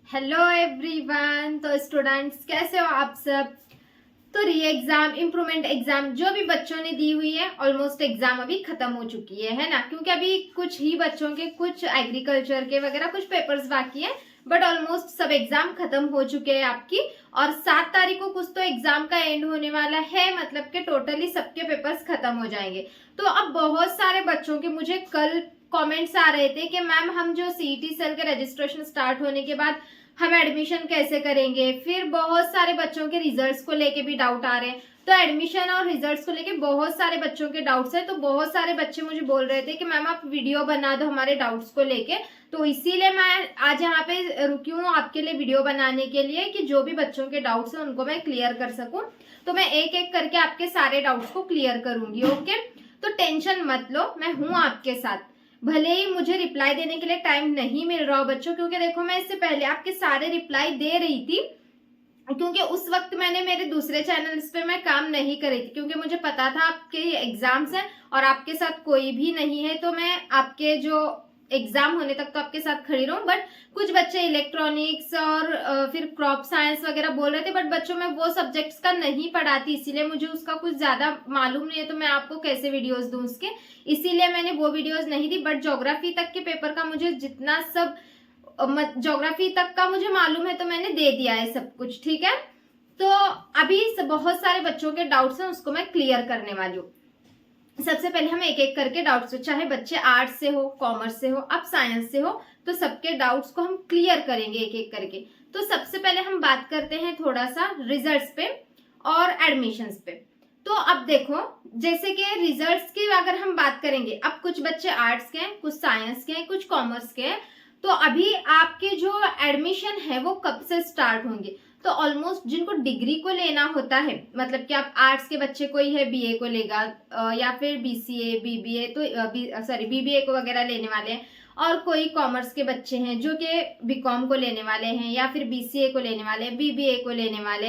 Hello everyone. तो students कैसे हो आप सब। तो री एग्जाम, इम्प्रूवमेंट एग्जाम जो भी बच्चों ने दी हुई है, ऑलमोस्ट एग्जाम अभी खत्म हो चुकी है ना। क्योंकि अभी कुछ ही बच्चों के, कुछ एग्रीकल्चर के वगैरह कुछ पेपर्स बाकी है, बट ऑलमोस्ट सब एग्जाम खत्म हो चुके हैं आपकी। और 7 तारीख को कुछ तो एग्जाम का एंड होने वाला है, मतलब कि टोटली सबके पेपर्स खत्म हो जाएंगे। तो अब बहुत सारे बच्चों के मुझे कल कमेंट्स आ रहे थे कि मैम हम जो सीईटी सेल के रजिस्ट्रेशन स्टार्ट होने के बाद हम एडमिशन कैसे करेंगे। फिर बहुत सारे बच्चों के रिजल्ट्स को लेके भी डाउट आ रहे हैं। तो एडमिशन और रिजल्ट्स को लेके बहुत सारे बच्चों के डाउट्स है। तो बहुत सारे बच्चे मुझे बोल रहे थे कि मैम आप वीडियो बना दो हमारे डाउट्स को लेके। तो इसीलिए मैं आज यहाँ पे रुकी हूँ आपके लिए वीडियो बनाने के लिए, कि जो भी बच्चों के डाउट्स हैं उनको मैं क्लियर कर सकूं। तो मैं एक एक करके आपके सारे डाउट्स को क्लियर करूंगी। ओके, तो टेंशन मत लो, मैं हूँ आपके साथ। भले ही मुझे रिप्लाई देने के लिए टाइम नहीं मिल रहा हो बच्चों, क्योंकि देखो मैं इससे पहले आपके सारे रिप्लाई दे रही थी, क्योंकि उस वक्त मैंने मेरे दूसरे चैनल्स पे मैं काम नहीं कर रही थी, क्योंकि मुझे पता था आपके एग्जाम्स हैं और आपके साथ कोई भी नहीं है। तो मैं आपके जो एग्जाम होने तक तो आपके साथ खड़ी रहूं। बट कुछ बच्चे इलेक्ट्रॉनिक्स और फिर क्रॉप साइंस वगैरह बोल रहे थे, बट बच्चों में वो सब्जेक्ट्स का नहीं पढ़ाती, इसीलिए मुझे उसका कुछ ज्यादा मालूम नहीं है। तो मैं आपको कैसे वीडियोस दूं उसके, इसीलिए मैंने वो वीडियोस नहीं दी। बट ज्योग्राफी तक के पेपर का मुझे जितना सब ज्योग्राफी तक का मुझे मालूम है तो मैंने दे दिया है सब कुछ, ठीक है। तो अभी बहुत सारे बच्चों के डाउट्स हैं, उसको मैं क्लियर करने वाली हूँ। सबसे पहले हम एक एक करके डाउट्स, चाहे बच्चे आर्ट्स से हो, कॉमर्स से हो, अब साइंस से हो, तो सबके डाउट्स को हम क्लियर करेंगे एक एक करके। तो सबसे पहले हम बात करते हैं थोड़ा सा रिजल्ट्स पे और एडमिशंस पे। तो अब देखो, जैसे कि रिजल्ट्स की अगर हम बात करेंगे, अब कुछ बच्चे आर्ट्स के हैं, कुछ साइंस के हैं, कुछ कॉमर्स के हैं। तो अभी आपके जो एडमिशन है वो कब से स्टार्ट होंगे। तो ऑलमोस्ट जिनको डिग्री को लेना होता है, मतलब कि आप आर्ट्स के बच्चे कोई है बीए को लेगा, या फिर बीसीए बीबीए, तो सॉरी बीबीए को वगैरह लेने वाले हैं। और कोई कॉमर्स के बच्चे हैं जो कि बीकॉम को लेने वाले हैं, या फिर बीसीए को लेने वाले हैं, बीबीए को लेने वाले,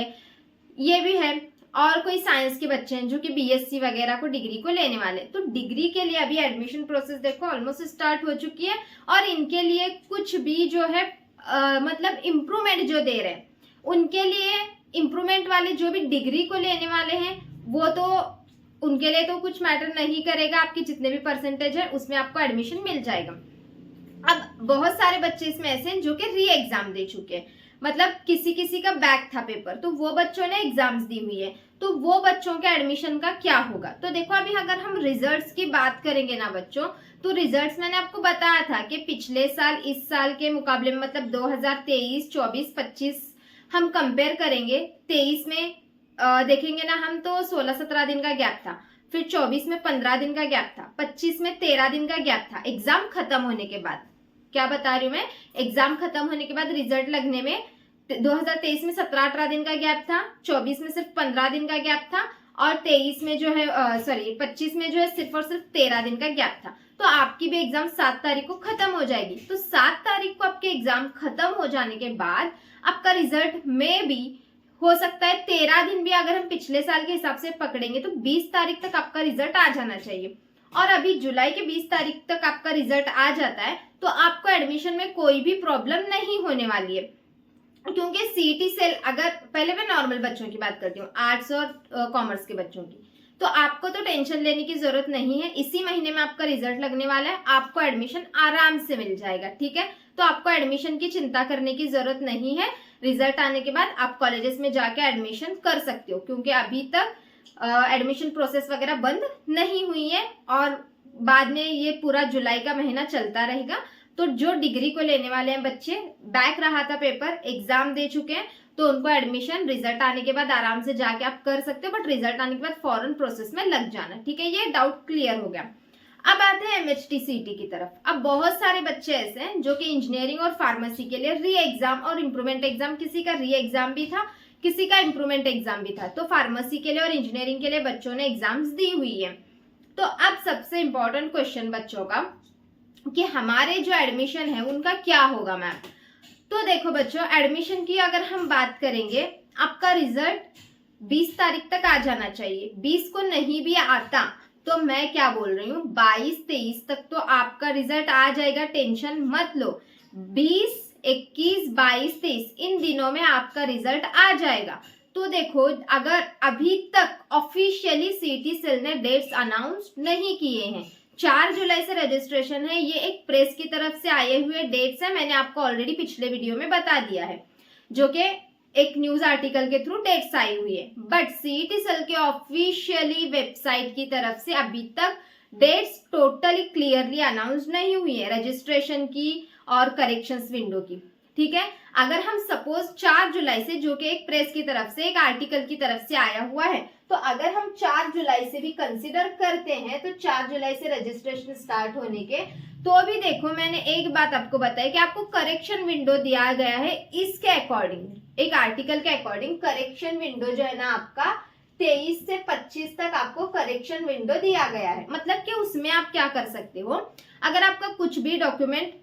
ये भी है। और कोई साइंस के बच्चे हैं जो कि बीएससी वगैरह को डिग्री को लेने वाले। तो डिग्री के लिए अभी एडमिशन प्रोसेस देखो ऑलमोस्ट स्टार्ट हो चुकी है। और इनके लिए कुछ भी जो है मतलब इम्प्रूवमेंट जो दे रहे हैं, उनके लिए इम्प्रूवमेंट वाले जो भी डिग्री को लेने वाले हैं, वो तो उनके लिए तो कुछ मैटर नहीं करेगा। आपकी जितने भी परसेंटेज है उसमें आपको एडमिशन मिल जाएगा। अब बहुत सारे बच्चे इसमें ऐसे हैं जो कि री एग्जाम दे चुके हैं, मतलब किसी किसी का बैक था पेपर, तो वो बच्चों ने एग्जाम्स दी हुई है। तो वो बच्चों के एडमिशन का क्या होगा। तो देखो अभी अगर हम रिजल्ट्स की बात करेंगे ना बच्चों, तो रिजल्ट्स मैंने आपको बताया था कि पिछले साल इस साल के मुकाबले में, मतलब 2023, 24, 25 हम कंपेयर करेंगे। 23 में देखेंगे ना हम, तो 16-17 दिन का गैप था। फिर 24 में 15 दिन का गैप था, 25 में 13 दिन का गैप था एग्जाम खत्म होने के बाद। क्या बता रही हूँ मैं, एग्जाम खत्म होने के बाद रिजल्ट लगने में 2023 में 17-18 दिन का गैप था, 24 में सिर्फ 15 दिन का गैप था, और 23 में जो है 25 में जो है सिर्फ और सिर्फ 13 दिन का गैप था। तो आपकी भी एग्जाम 7 तारीख को खत्म हो जाएगी। तो 7 तारीख को आपके एग्जाम खत्म हो जाने के बाद आपका रिजल्ट में भी हो सकता है 13 दिन भी अगर हम पिछले साल के हिसाब से पकड़ेंगे तो 20 तारीख तक आपका रिजल्ट आ जाना चाहिए। और अभी जुलाई के 20 तारीख तक आपका रिजल्ट आ जाता है तो आपको एडमिशन में कोई भी प्रॉब्लम नहीं होने वाली है। क्योंकि सीईटी सेल, अगर पहले मैं नॉर्मल बच्चों की बात करती हूँ, आर्ट्स और कॉमर्स के बच्चों की, तो आपको तो टेंशन लेने की जरूरत नहीं है। इसी महीने में आपका रिजल्ट लगने वाला है, आपको एडमिशन आराम से मिल जाएगा, ठीक है। तो आपको एडमिशन की चिंता करने की जरूरत नहीं है। रिजल्ट आने के बाद आप कॉलेजेस में जाके एडमिशन कर सकते हो, क्योंकि अभी तक एडमिशन प्रोसेस वगैरह बंद नहीं हुई है और बाद में ये पूरा जुलाई का महीना चलता रहेगा। तो जो डिग्री को लेने वाले हैं बच्चे, बैक रहा था पेपर, एग्जाम दे चुके हैं, तो उनको एडमिशन रिजल्ट आने के बाद आराम से जाके आप कर सकते हो। बट रिजल्ट आने के बाद फॉरन प्रोसेस में लग जाना, ठीक है। ये डाउट क्लियर हो गया। अब आते हैं एमएचटी सीईटी की तरफ। अब बहुत सारे बच्चे ऐसे हैं जो कि इंजीनियरिंग और फार्मेसी के लिए री एग्जाम और इम्प्रूवमेंट एग्जाम, किसी का री एग्जाम भी था, किसी का इम्प्रूवमेंट एग्जाम भी था। तो फार्मेसी के लिए और इंजीनियरिंग के लिए बच्चों ने एग्जाम्स दी हुई है। तो अब सबसे इंपॉर्टेंट क्वेश्चन बच्चों का, कि हमारे जो एडमिशन है उनका क्या होगा मैम। तो देखो बच्चों, एडमिशन की अगर हम बात करेंगे, आपका रिजल्ट 20 तारीख तक आ जाना चाहिए। 20 को नहीं भी आता तो मैं क्या बोल रही हूँ, 22-23 तक तो आपका रिजल्ट आ जाएगा, टेंशन मत लो। 20 21, 22, 23 इन दिनों में आपका रिजल्ट आ जाएगा। तो देखो, अगर अभी तक ऑफिशियली सीईटी सेल ने डेट्स अनाउंस नहीं किए हैं, 4 जुलाई से रजिस्ट्रेशन है, ये एक प्रेस की तरफ से आए हुए डेट्स है, मैंने आपको ऑलरेडी पिछले वीडियो में बता दिया है, जो कि एक न्यूज आर्टिकल के थ्रू डेट्स आई हुई है। बट सीईटी सेल के ऑफिशियली वेबसाइट की तरफ से अभी तक डेट्स टोटली क्लियरली अनाउंस नहीं हुई है रजिस्ट्रेशन की और करेक्शंस विंडो की। ठीक है, अगर हम सपोज 4 जुलाई से, जो कि एक प्रेस की तरफ से, एक आर्टिकल की तरफ से आया हुआ है, तो अगर हम 4 जुलाई से भी कंसीडर करते हैं तो 4 जुलाई से रजिस्ट्रेशन स्टार्ट होने के, तो अभी देखो मैंने एक बात आपको बताई कि आपको करेक्शन विंडो दिया गया है इसके अकॉर्डिंग, एक आर्टिकल के अकॉर्डिंग करेक्शन विंडो जो है ना आपका 23 से 25 तक आपको करेक्शन विंडो दिया गया है। मतलब कि उसमें आप क्या कर सकते हो, अगर आपका कुछ भी डॉक्यूमेंट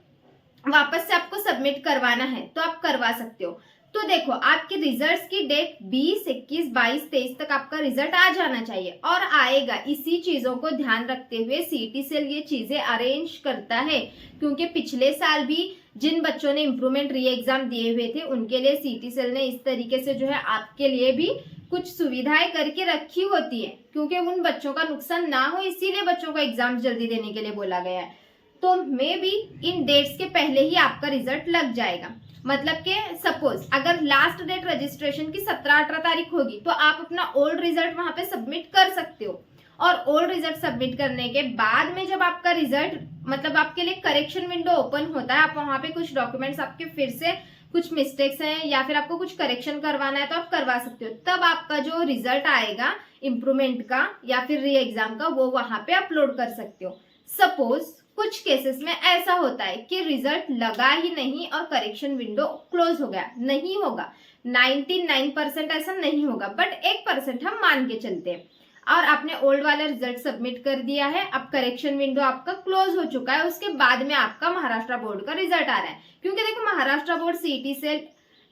वापस से आपको सबमिट करवाना है तो आप करवा सकते हो। तो देखो, आपके रिजल्ट्स की डेट 20, 21, 22, 23 तक आपका रिजल्ट आ जाना चाहिए और आएगा। इसी चीजों को ध्यान रखते हुए सीईटी सेल ये चीजें अरेंज करता है, क्योंकि पिछले साल भी जिन बच्चों ने इम्प्रूवमेंट री एग्जाम दिए हुए थे उनके लिए सीईटी सेल ने इस तरीके से जो है आपके लिए भी कुछ सुविधाएं करके रखी होती है, क्योंकि उन बच्चों का नुकसान ना हो, इसीलिए बच्चों को एग्जाम जल्दी देने के लिए बोला गया है। तो मे बी इन डेट्स के पहले ही आपका रिजल्ट लग जाएगा। मतलब कि सपोज अगर लास्ट डेट रजिस्ट्रेशन की 17-18 तारीख होगी तो आप अपना ओल्ड रिजल्ट वहां पे सबमिट कर सकते हो, और ओल्ड रिजल्ट सबमिट करने के बाद में जब आपका रिजल्ट, मतलब आपके लिए करेक्शन विंडो ओपन होता है, आप वहां पे कुछ डॉक्यूमेंट्स आपके फिर से कुछ मिस्टेक्स हैं या फिर आपको कुछ करेक्शन करवाना है तो आप करवा सकते हो। तब आपका जो रिजल्ट आएगा इम्प्रूवमेंट का या फिर री एग्जाम का, वो वहां पे अपलोड कर सकते हो। सपोज कुछ केसेस में ऐसा होता है कि रिजल्ट लगा ही नहीं और करेक्शन विंडो क्लोज हो गया, नहीं होगा, 99% ऐसा नहीं होगा, बट 1% हम मान के चलते हैं, और आपने ओल्ड वाला रिजल्ट सबमिट कर दिया है, अब करेक्शन विंडो आपका क्लोज हो चुका है, उसके बाद में आपका महाराष्ट्र बोर्ड का रिजल्ट आ रहा है। क्योंकि देखो, महाराष्ट्र बोर्ड, सीईटी सेल,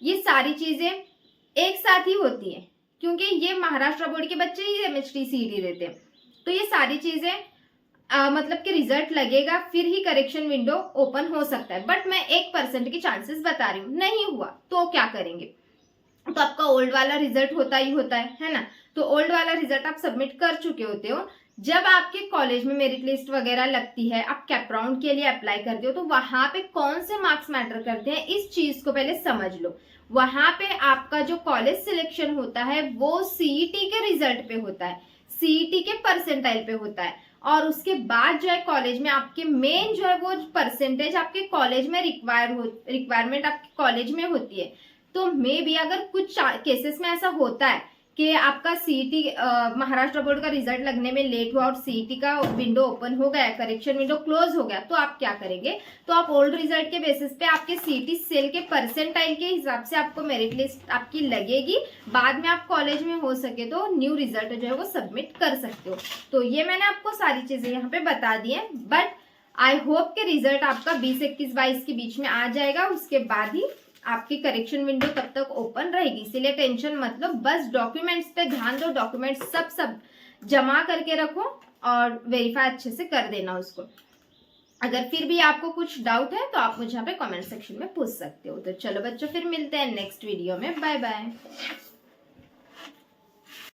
ये सारी चीजें एक साथ ही होती है, क्योंकि ये महाराष्ट्र बोर्ड के बच्चे ही एमएचटी सीईटी देते हैं। तो ये सारी चीजें मतलब कि रिजल्ट लगेगा फिर ही करेक्शन विंडो ओपन हो सकता है, बट मैं 1% की चांसेस बता रही हूँ। नहीं हुआ तो क्या करेंगे, तो आपका ओल्ड वाला रिजल्ट होता ही होता है ना, तो ओल्ड वाला रिजल्ट आप सबमिट कर चुके होते हो। जब आपके कॉलेज में मेरिट लिस्ट वगैरह लगती है, आप कैप राउंड के लिए अप्लाई करते हो, तो वहां पे कौन से मार्क्स मैटर करते हैं इस चीज को पहले समझ लो। वहां पे आपका जो कॉलेज सिलेक्शन होता है वो सीईटी के रिजल्ट पे होता है, सीईटी के परसेंटाइल पे होता है, और उसके बाद जो है कॉलेज में आपके मेन जो है वो परसेंटेज आपके कॉलेज में रिक्वायरमेंट आपके कॉलेज में होती है। तो मे बी अगर कुछ केसेस में ऐसा होता है कि आपका सीईटी महाराष्ट्र बोर्ड का रिजल्ट लगने में लेट हुआ और सीईटी का विंडो ओपन हो गया, करेक्शन विंडो क्लोज हो गया, तो आप क्या करेंगे, तो आप ओल्ड रिजल्ट के बेसिस पे आपके सीईटी सेल के परसेंटाइल के हिसाब से आपको मेरिट लिस्ट आपकी लगेगी। बाद में आप कॉलेज में हो सके तो न्यू रिजल्ट जो है वो सबमिट कर सकते हो। तो ये मैंने आपको सारी चीजें यहाँ पे बता दी है, बट आई होप के रिजल्ट आपका 20, 21, 22 के बीच में आ जाएगा, उसके बाद ही आपकी करेक्शन विंडो तब तक ओपन रहेगी। इसीलिए टेंशन मत लो, बस डॉक्यूमेंट्स पे ध्यान दो, डॉक्यूमेंट्स सब जमा करके रखो और वेरीफाई अच्छे से कर देना उसको। अगर फिर भी आपको कुछ डाउट है तो आप मुझे यहाँ पे कमेंट सेक्शन में पूछ सकते हो। तो चलो बच्चों, फिर मिलते हैं नेक्स्ट वीडियो में, बाय बाय।